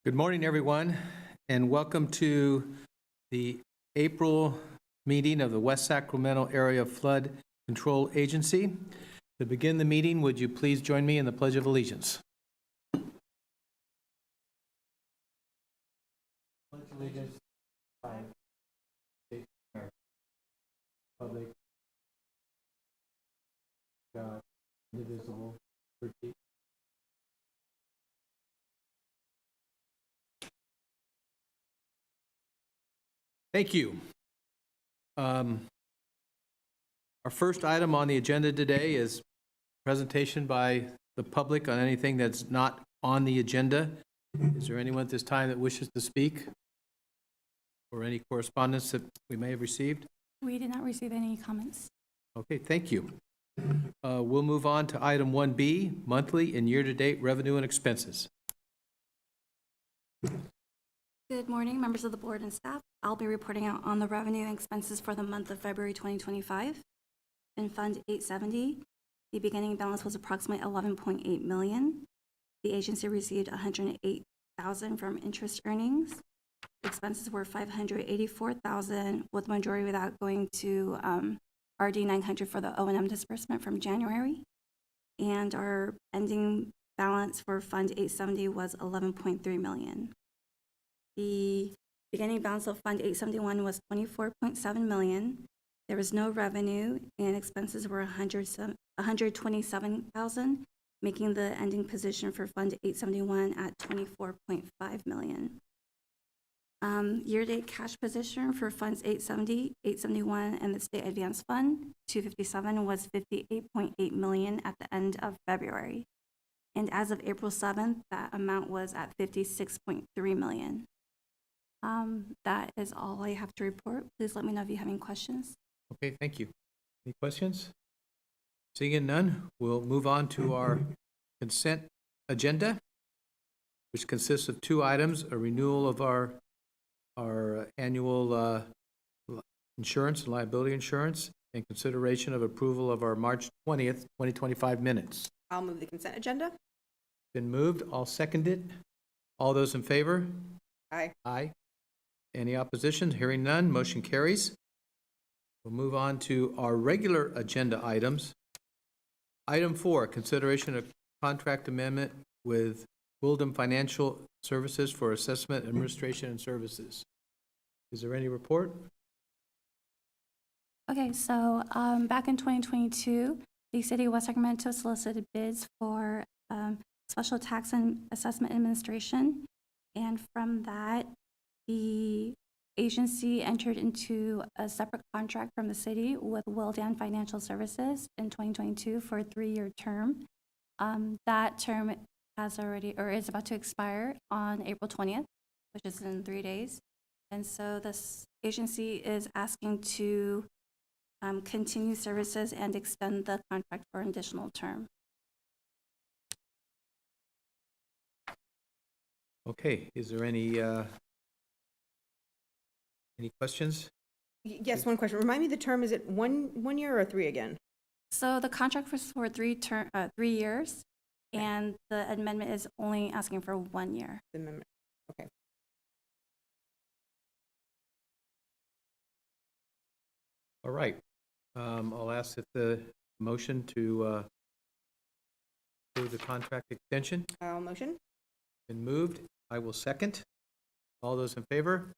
Good morning, everyone, and welcome to the April meeting of the West Sacramento Area Flood Control Agency. To begin the meeting, would you please join me in the Pledge of Allegiance? Pledge allegiance to the United States of America, Republic, God, indivisible, liberty. Thank you. Our first item on the agenda today is presentation by the public on anything that's not on the agenda. Is there anyone at this time that wishes to speak? Or any correspondence that we may have received? We did not receive any comments. Okay, thank you. We'll move on to item 1B, monthly and year-to-date revenue and expenses. Good morning, members of the board and staff. I'll be reporting out on the revenue and expenses for the month of February 2025. In Fund 870, the beginning balance was approximately $11.8 million. The agency received $108,000 from interest earnings. Expenses were $584,000, with the majority without going to RD 900 for the O&M disbursement from January. And our ending balance for Fund 870 was $11.3 million. The beginning balance of Fund 871 was $24.7 million. There was no revenue, and expenses were $127,000, making the ending position for Fund 871 at $24.5 million. Year-to-date cash position for Funds 870, 871, and the State Advance Fund 257 was $58.8 million at the end of February. And as of April 7th, that amount was at $56.3 million. That is all I have to report. Please let me know if you have any questions. Okay, thank you. Any questions? Seeing none, we'll move on to our consent agenda, which consists of two items: a renewal of our annual insurance and liability insurance, and consideration of approval of our March 20th, 2025 minutes. I'll move the consent agenda. Been moved. I'll second it. All those in favor? Aye. Aye. Any opposition? Hearing none, motion carries. We'll move on to our regular agenda items. Item 4, consideration of contract amendment with Wildem Financial Services for assessment, administration, and services. Is there any report? Okay, so back in 2022, the City of West Sacramento solicited bids for special tax and assessment administration. And from that, the agency entered into a separate contract from the city with Wildem Financial Services in 2022 for a 3-year term. That term has already, or is about to expire on April 20th, which is in 3 days. And so this agency is asking to continue services and extend the contract for an additional term. Okay, is there any questions? Yes, one question. Remind me the term. Is it one year or 3 again? So the contract was for 3 years, and the amendment is only asking for 1 year. The amendment. Okay. All right. I'll ask that the motion to approve the contract extension. I'll motion. Been moved. I will second. All those in favor?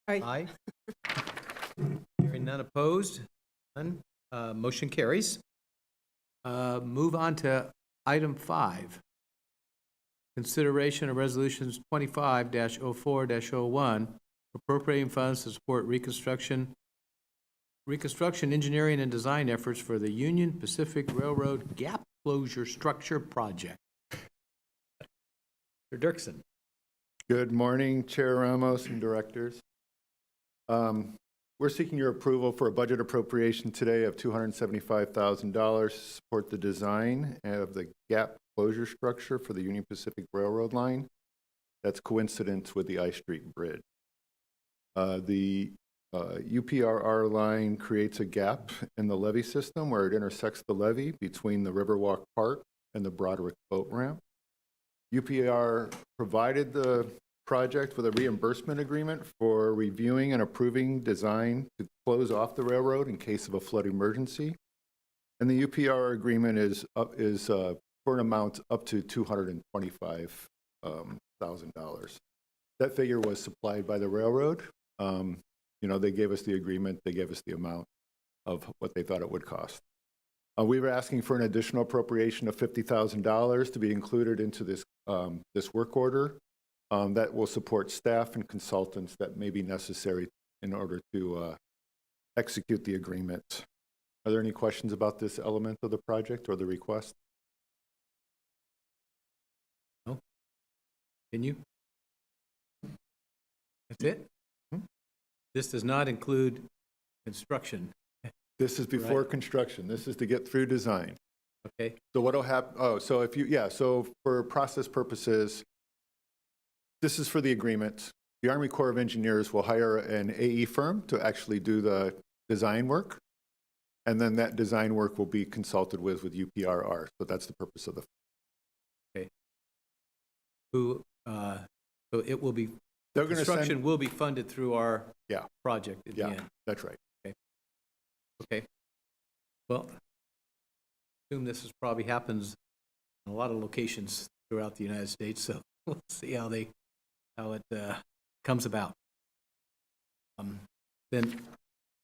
Aye. Aye. Hearing none opposed, none. Motion carries. Move on to item 5. Consideration of resolutions 25-04-01, appropriating funds to support reconstruction, engineering, and design efforts for the Union Pacific Railroad Gap Closure Structure Project. Mr. Dirksen. Good morning, Chair Ramos and directors. We're seeking your approval for a budget appropriation today of $275,000 to support the design of the gap closure structure for the Union Pacific Railroad line. That's coincidence with the I Street Bridge. The UPRR line creates a gap in the levee system where it intersects the levee between the Riverwalk Park and the Broderick boat ramp. UPR provided the project with a reimbursement agreement for reviewing and approving design to close off the railroad in case of a flood emergency. And the UPR agreement is for an amount up to $225,000. That figure was supplied by the railroad. They gave us the agreement, they gave us the amount of what they thought it would cost. We were asking for an additional appropriation of $50,000 to be included into this work order that will support staff and consultants that may be necessary in order to execute the agreement. Are there any questions about this element of the project or the request? No? Can you? That's it? This does not include construction, This is before Right. construction. This is to get through design. okay? So what'll happen, so for process purposes, this is for the agreement. The Army Corps of Engineers will hire an AE firm to actually do the design work. And then that design work will be consulted with UPRR. So that's the purpose of the, So it will be, they're going to construction send, will be funded through our Yeah. project at the Yeah. end. that's right. Okay. Well, I assume this probably happens in a lot of locations throughout the United States, so we'll see how it comes about. Then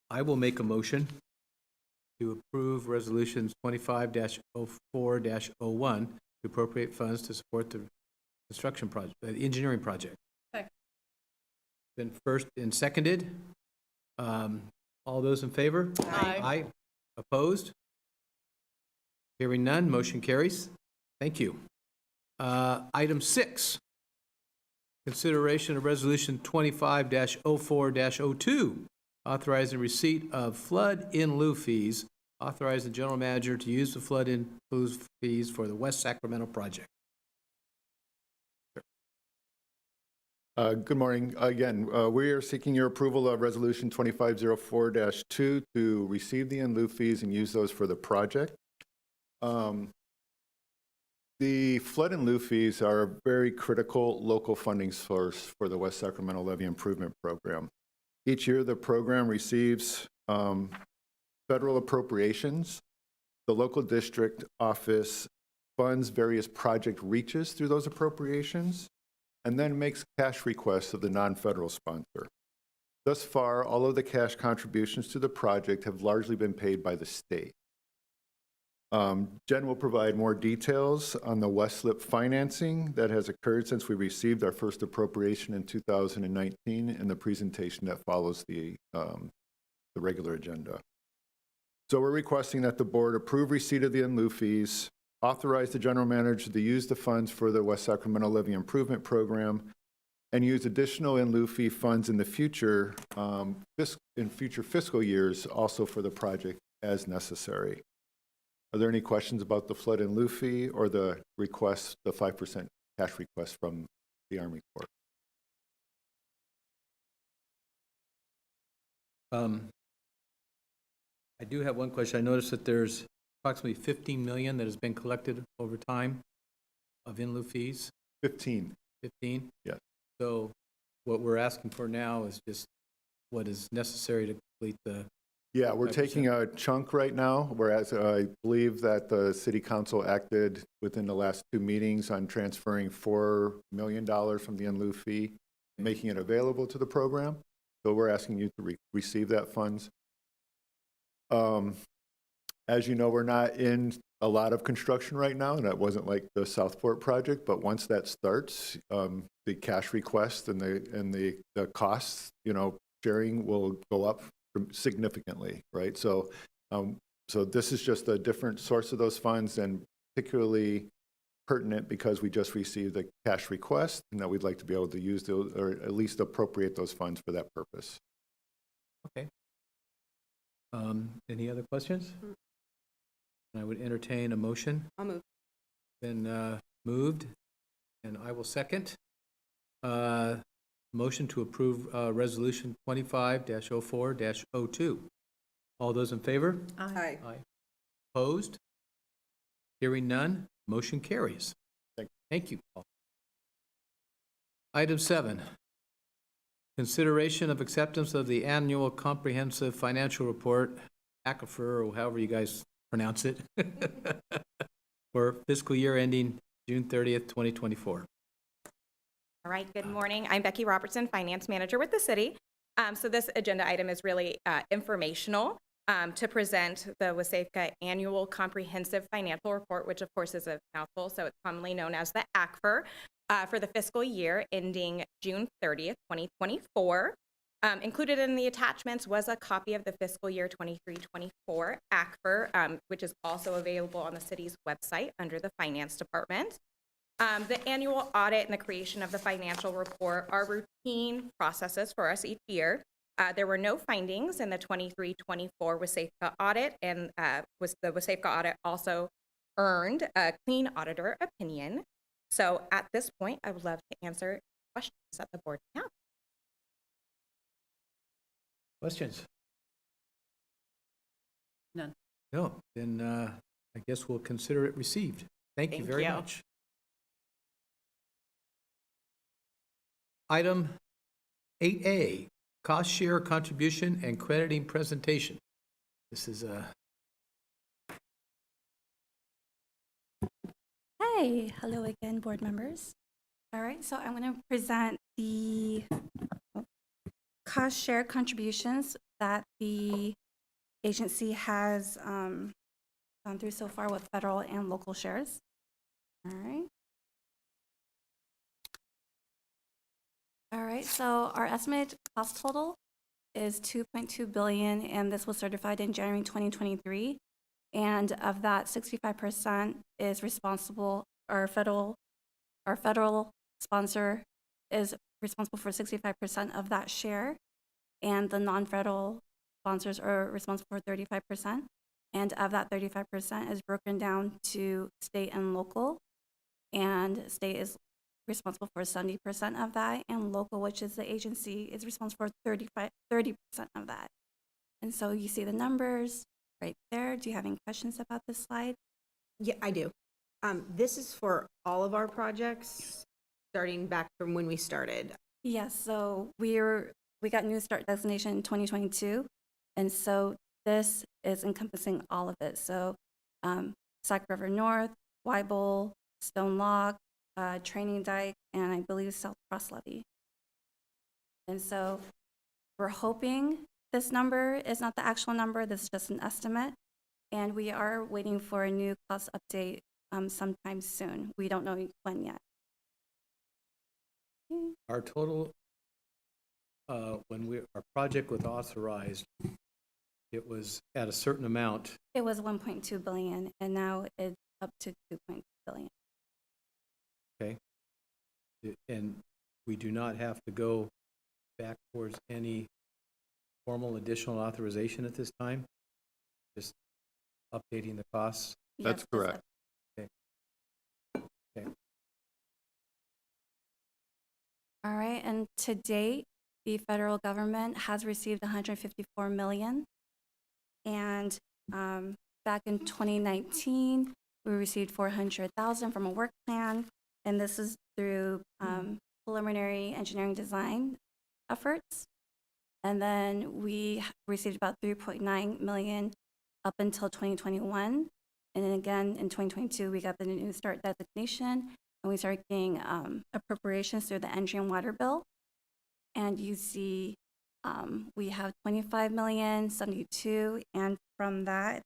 I will make a motion to approve resolutions 25-04-01 to appropriate funds to support the construction project, the engineering project. Second. Been first and seconded. All those in favor? Aye. Aye. Opposed? Hearing none, motion carries. Thank you. Item 6, consideration of resolution 25-04-02, authorizing receipt of flood in lieu fees, authorizing the general manager to use the flood in lieu fees for the West Sacramento project. Good morning. Again, we are seeking your approval of Resolution 2504-2 to receive the in lieu fees and use those for the project. The flood in lieu fees are a very critical local funding source for the West Sacramento Levee Improvement Program. Each year, the program receives federal appropriations. The local district office funds various project reaches through those appropriations, and then makes cash requests of the non-federal sponsor. Thus far, all of the cash contributions to the project have largely been paid by the state. Jen will provide more details on the Westlip financing that has occurred since we received our first appropriation in 2019 in the presentation that follows the regular agenda. So we're requesting that the board approve receipt of the in lieu fees, authorize the general manager to use the funds for the West Sacramento Levee Improvement Program, and use additional in lieu fee funds in the future, in future fiscal years, also for the project as necessary. Are there any questions about the flood in lieu fee or the request, the 5% cash request from the Army Corps? I do have one question. I noticed that there's approximately 15 million that has been collected over time of in lieu fees. 15. 15? Yes. So what we're asking for now is just what is necessary to complete the, Yeah, we're 5%. taking a chunk right now, whereas I believe that the city council acted within the last 2 meetings on transferring $4 million from the in lieu fee, making it available to the program. So we're asking you to receive that funds. As you know, we're not in a lot of construction right now, and that wasn't like the Southport project, but once that starts, the cash request and the costs, sharing will go up significantly, right? So this is just a different source of those funds, and particularly pertinent because we just received a cash request, and that we'd like to be able to use those, or at least appropriate those funds for that purpose. okay. Any other questions? I would entertain a motion. I'll move. Been moved, and I will second. Motion to approve Resolution 25-04-02. All those in favor? Aye. Aye. Opposed? Hearing none, motion carries. Thank you. Thank you, Paul. Item 7, consideration of acceptance of the annual comprehensive financial report, ACFR, or however you guys pronounce it, for fiscal year ending June 30th, 2024. All right, good morning. I'm Becky Robertson, Finance Manager with the city. So this agenda item is really informational to present the Wsafca Annual Comprehensive Financial Report, which of course is a mouthful, so it's commonly known as the ACFR, for the fiscal year ending June 30th, 2024. Included in the attachments was a copy of the fiscal year 23-24 ACFR, which is also available on the city's website under the Finance Department. The annual audit and the creation of the financial report are routine processes for us each year. There were no findings in the 23-24 Wsafca audit, and the Wsafca audit also earned a clean auditor opinion. So at this point, I would love to answer questions that the board may have. Questions? None. No, then I guess we'll consider it received. Thank you Thank very you. much. Item 8A, cost share contribution and crediting presentation. This is a Hi, hello again, board members. All right, so I'm going to present the cost share contributions that the agency has gone through so far with federal and local shares. All right. All right, so our estimated cost total is $2.2 billion, and this was certified in January 2023. And of that, 65% is responsible, our federal sponsor is responsible for 65% of that share, and the non-federal sponsors are responsible for 35%. And of that 35% is broken down to state and local, and state is responsible for 70% of that, and local, which is the agency, is responsible for 30% of that. And so you see the numbers right there. Do you have any questions about this slide? Yeah, I do. This is for all of our projects, starting back from when we started. Yes, so we got New Start designation in 2022, and so this is encompassing all of it. So Sac River North, Weibel, Stone Log, Training Dike, and I believe South Cross Levee. And so we're hoping this number is not the actual number, this is just an estimate, and we are waiting for a new cost update sometime soon. We don't know when yet. our total, when our project was authorized, it was at a certain amount. It was 1.2 billion, and now it's up to 2.2 billion. Okay. And we do not have to go back towards any formal additional authorization at this time? Just updating the costs? That's Yes, correct. Okay. All right, and to date, the federal government has received 154 million. And back in 2019, we received 400,000 from a work plan, and this is through preliminary engineering design efforts. And then we received about 3.9 million up until 2021. And then again, in 2022, we got the New Start designation, and we started getting appropriations through the energy and water bill. And you see we have 25 million, 72, and from that,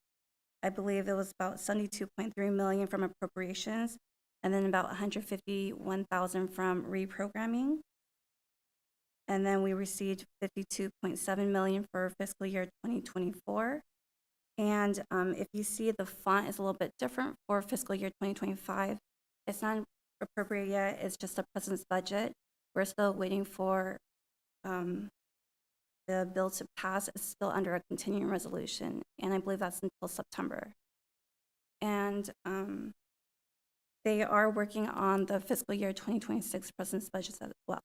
I believe it was about 72.3 million from appropriations, and then about 151,000 from reprogramming. And then we received 52.7 million for fiscal year 2024. And if you see, the font is a little bit different for fiscal year 2025. It's not appropriate yet, it's just a president's budget. We're still waiting for the bill to pass. Is still under a continuing resolution, and I believe that's until September. And they are working on the fiscal year 2026 president's budget as well.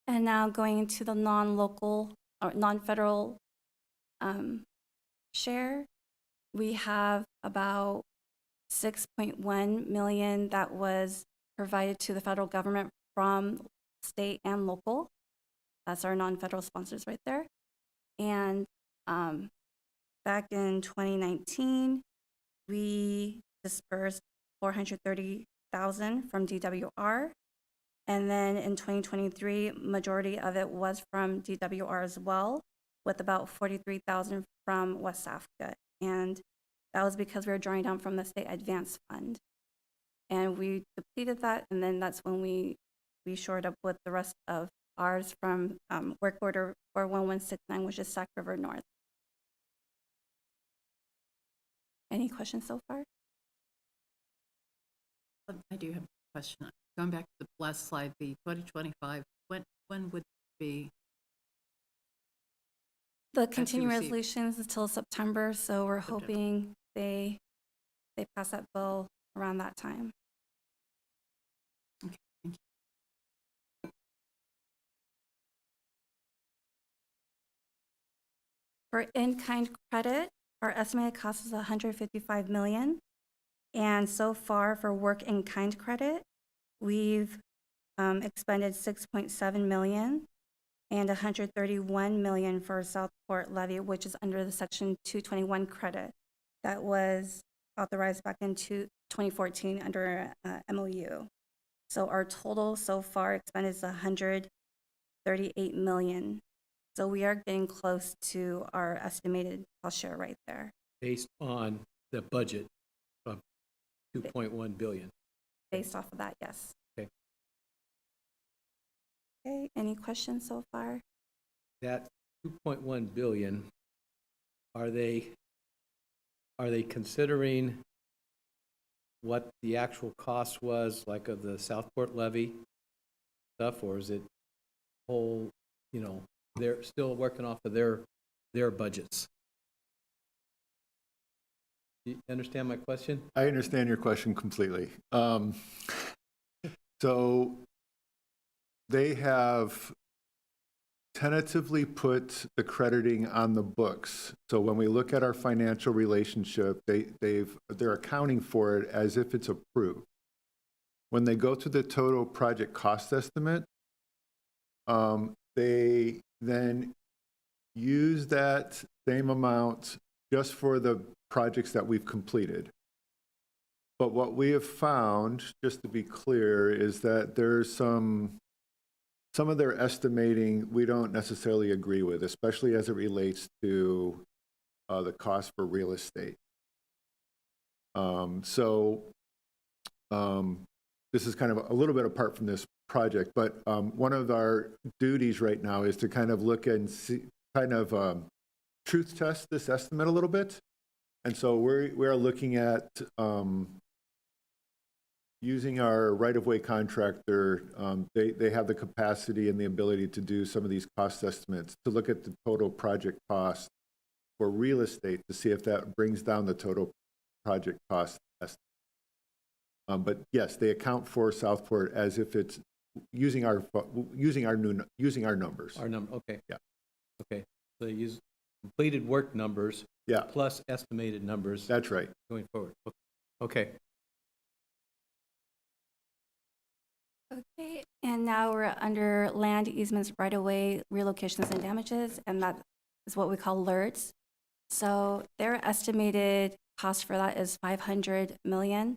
And now going into the non-local or non-federal share, we have about 6.1 million that was provided to the federal government from state and local. That's our non-federal sponsors right there. And back in 2019, we dispersed 430,000 from DWR. And then in 2023, majority of it was from DWR as well, with about 43,000 from Wsafca. And that was because we were drawing down from the state advance fund. And we depleted that, and then that's when we shored up with the rest of ours from work order 41169, which is Sac River North. Any questions so far? I do have a question. Going back to the last slide, the 2025, when would it be? The continuing receive- resolutions until September, so we're hoping they pass that bill around that time. Okay, thank you. For in-kind credit, our estimated cost is $155 million. And so far for work in-kind credit, we've expended $6.7 million and $131 million for Southport levy, which is under the Section 221 credit that was authorized back in 2014 under MOU. So our total so far expended is $138 million. So we are getting close to our estimated cost share right there. Based on the budget of 2.1 billion. Based off of that, yes. Okay. Okay, any questions so far? That 2.1 billion, are they considering what the actual cost was, like of the Southport levy stuff, or is it whole, they're still working off of their budgets? You understand my question? I understand your question completely. So they have tentatively put the crediting on the books. So when we look at our financial relationship, they're accounting for it as if it's approved. When they go to the total project cost estimate, they then use that same amount just for the projects that we've completed. But what we have found, just to be clear, is that there's some of their estimating we don't necessarily agree with, especially as it relates to the cost for real estate. This is kind of a little bit apart from this project, but one of our duties right now is to kind of look and see, truth test this estimate a little bit. And so we're looking at using our right-of-way contractor. They have the capacity and the ability to do some of these cost estimates, to look at the total project cost for real estate to see if that brings down the total project cost estimate. But yes, they account for Southport as if it's using our numbers. Our number, okay. Yeah. Okay, so they use completed work numbers. Yeah. Plus estimated numbers. That's right. Going forward. Okay. Okay, and now we're under land easements, right-of-way, relocations and damages, and that is what we call LERTs. So their estimated cost for that is $500 million.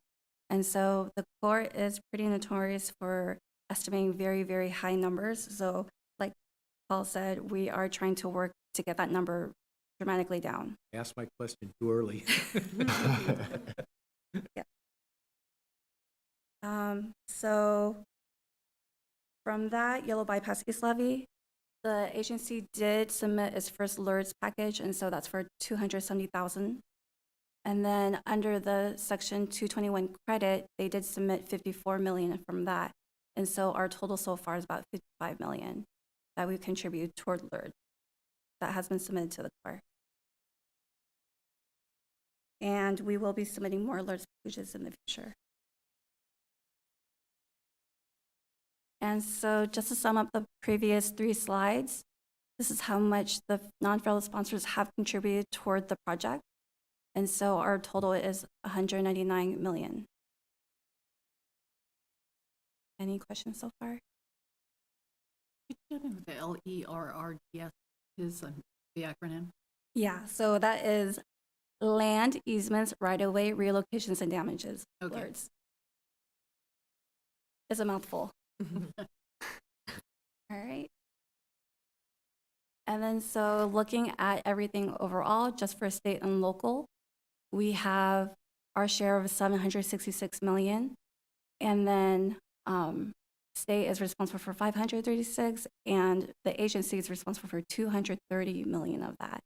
And so the court is pretty notorious for estimating very, very high numbers. So like Paul said, we are trying to work to get that number dramatically down. I asked my question too early. Yeah. So from that Yellow Bypass East levy, the agency did submit its first LERTs package, and so that's for $270,000. And then under the Section 221 credit, they did submit $54 million from that. And so our total so far is about $55 million that we contribute toward LERT that has been submitted to the Corps. And we will be submitting more LERT packages in the future. And so just to sum up the previous 3 slides, this is how much the non-federal sponsors have contributed toward the project. And so our total is 199 million. Any questions so far? Could you tell me what the LERRDS is, the acronym? Yeah, so that is land easements, right-of-way, relocations, and damages. Okay. Words. It's a mouthful. All right. And then so looking at everything overall, just for state and local, we have our share of 766 million. And then state is responsible for 536, and the agency is responsible for 230 million of that.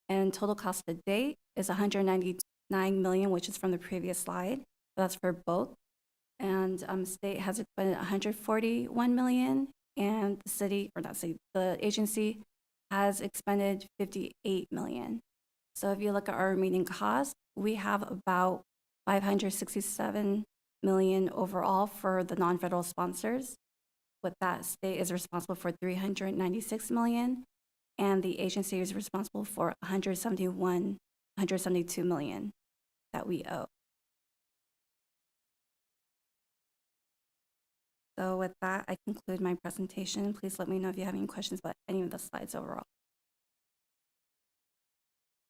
And total cost to date is 199 million, which is from the previous slide. That's for both. And state has expended 141 million, and the city, or not city, the agency has expended 58 million. So if you look at our remaining costs, we have about 567 million overall for the non-federal sponsors. With that, state is responsible for 396 million, and the agency is responsible for 172 million that we owe. So with that, I conclude my presentation. Please let me know if you have any questions about any of the slides overall.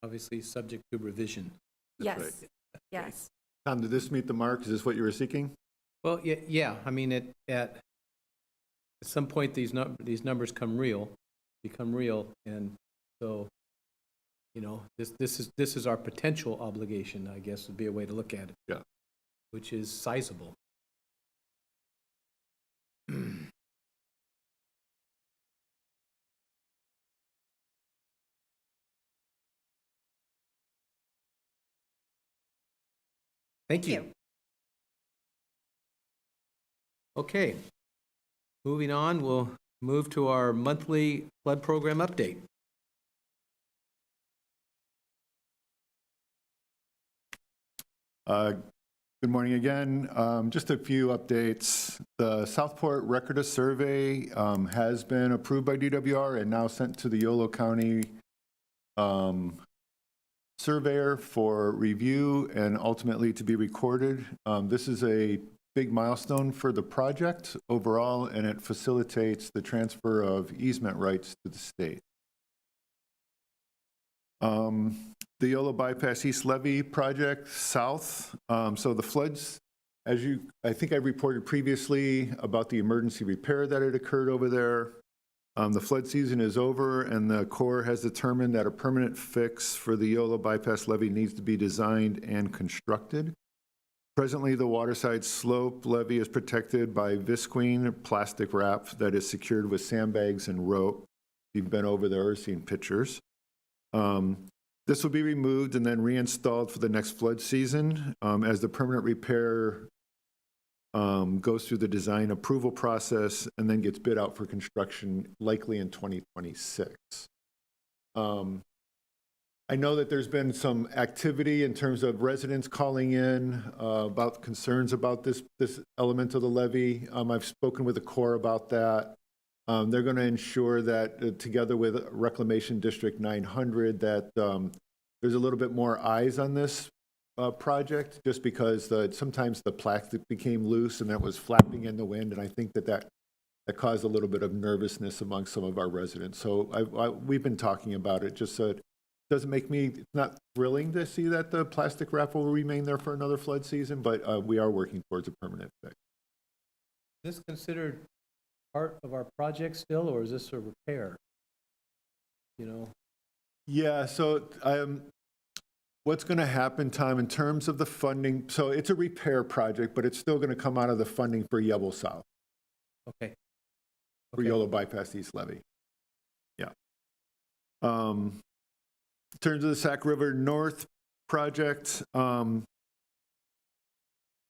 Obviously, subject to revision. Yes, right. yes. Tom, did this meet the mark? Is this what you were seeking? Well, yeah, I mean, at some point, these numbers become real, and so, you know, this is our potential obligation, I guess, would be a way to look at it. Yeah. Which is sizable. Thank you. Okay, moving on, we'll move to our monthly flood program update. Good morning again. Just a few updates. The Southport Recorder Survey has been approved by DWR and now sent to the Yolo County surveyor for review and ultimately to be recorded. This is a big milestone for the project overall, and it facilitates the transfer of easement rights to the state. The Yolo Bypass East Levee project south. So the floods, I think I reported previously about the emergency repair that had occurred over there. The flood season is over, and the Corps has determined that a permanent fix for the Yolo Bypass Levee needs to be designed and constructed. Presently, the waterside slope levee is protected by visqueen plastic wrap that is secured with sandbags and rope. You've been over there or seen pictures. This will be removed and then reinstalled for the next flood season as the permanent repair goes through the design approval process and then gets bid out for construction likely in 2026. I know that there's been some activity in terms of residents calling in about concerns about this element of the levee. I've spoken with the Corps about that. They're going to ensure that together with Reclamation District 900 that there's a little bit more eyes on this project, just because sometimes the plastic became loose and that was flapping in the wind, and I think that caused a little bit of nervousness among some of our residents. So we've been talking about it, just so it doesn't make me not thrilling to see that the plastic wrap will remain there for another flood season, but we are working towards a permanent fix. Is this considered part of our project still, or is this a repair? You know? Yeah, so what's going to happen, Tom, in terms of the funding, so it's a repair project, but it's still going to come out of the funding for Yellow South. Okay. For Yolo Bypass East Levee. Yeah. In terms of the Sac River North project,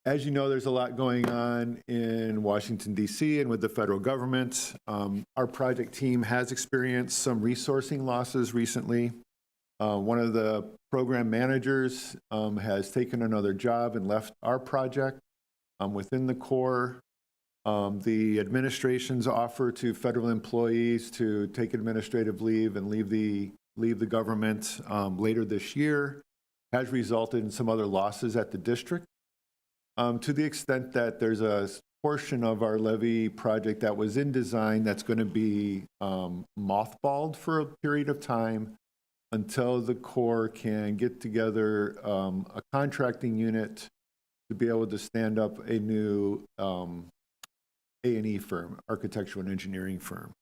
as you know, there's a lot going on in Washington, D.C. and with the federal government. Our project team has experienced some resourcing losses recently. One of the program managers has taken another job and left our project within the Corps. The administration's offer to federal employees to take administrative leave and leave the government later this year has resulted in some other losses at the district. To the extent that there's a portion of our levee project that was in design that's going to be mothballed for a period of time until the Corps can get together a contracting unit to be able to stand up a new A&E firm, architectural and engineering firm.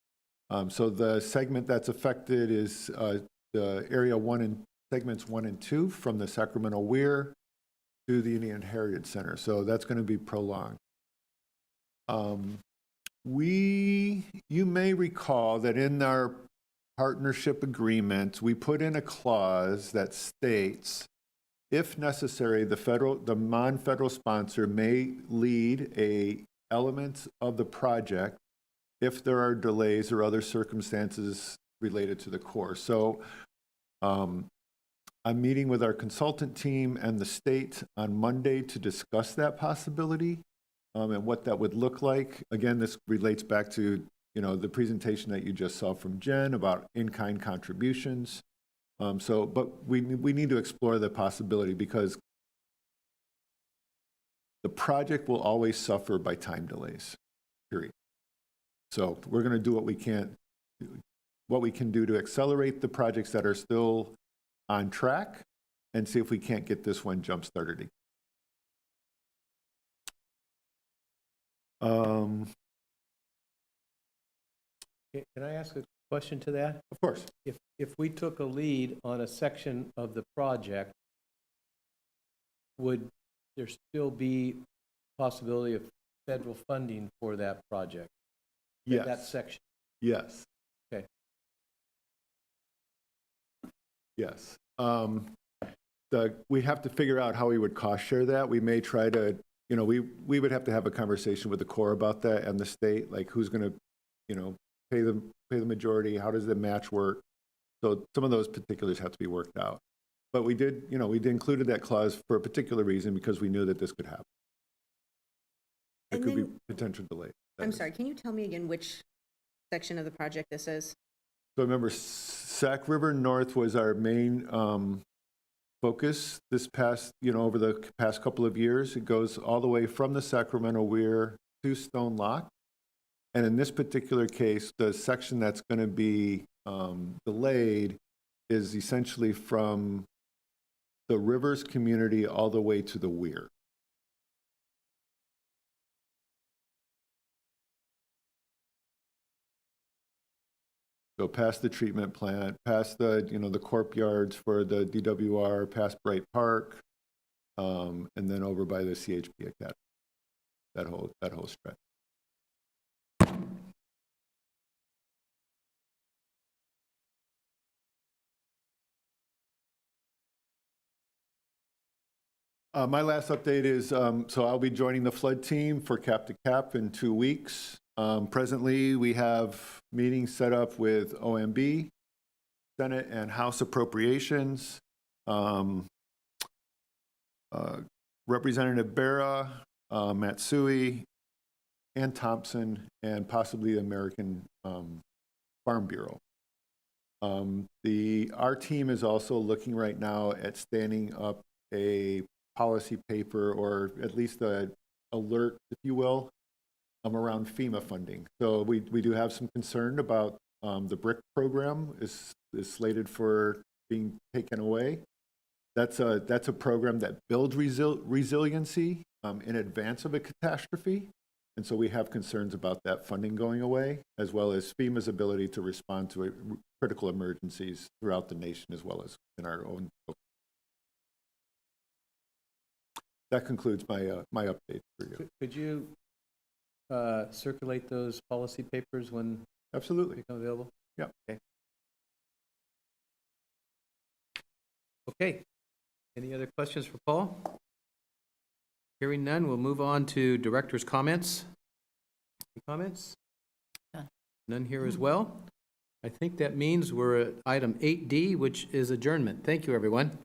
So the segment that's affected is the area 1 and segments 1 and 2 from the Sacramento Weir to the Indian Heritage Center. So that's going to be prolonged. You may recall that in our partnership agreement, we put in a clause that states, if necessary, the non-federal sponsor may lead elements of the project if there are delays or other circumstances related to the Corps. So I'm meeting with our consultant team and the state on Monday to discuss that possibility and what that would look like. Again, this relates back to the presentation that you just saw from Jen about in-kind contributions. But we need to explore the possibility because the project will always suffer by time delays, period. So we're going to do what we can do to accelerate the projects that are still on track and see if we can't get this one jump-started. Can I ask a question to that? Of course. If we took a lead on a section of the project, would there still be possibility of federal funding for that project? Yes. That section? Yes. Okay. Yes. We have to figure out how we would cost share that. We may try to, we would have to have a conversation with the Corps about that and the state, like who's going to, pay the majority, how does the match work? So some of those particulars have to be worked out. But we did included that clause for a particular reason because we knew that this could happen. There could be potential delay. I'm sorry, can you tell me again which section of the project this is? So remember, Sac River North was our main focus this past, over the past couple of years. It goes all the way from the Sacramento Weir to Stone Lock. And in this particular case, the section that's going to be delayed is essentially from the Rivers community all the way to the Weir. Go past the treatment plant, past the, the corp yards for the DWR, past Bright Park, and then over by the CHP Academy. That whole stretch. My last update is, so I'll be joining the flood team for Cap to Cap in 2 weeks. Presently, we have meetings set up with OMB, Senate and House Appropriations, Representative Barra, Matsui, and Thompson, and possibly the American Farm Bureau. Our team is also looking right now at standing up a policy paper, or at least an alert, if you will, around FEMA funding. So we do have some concern about the BRIC program is slated for being taken away. That's a program that builds resiliency in advance of a catastrophe. And so we have concerns about that funding going away, as well as FEMA's ability to respond to critical emergencies throughout the nation, as well as in our own. That concludes my update for you. Could you circulate those policy papers when Absolutely. they become available? Yeah. Okay. Any other questions for Paul? Hearing none, we'll move on to director's comments. Any comments? None. None here as well. I think that means we're at item 8D, which is adjournment. Thank you, everyone.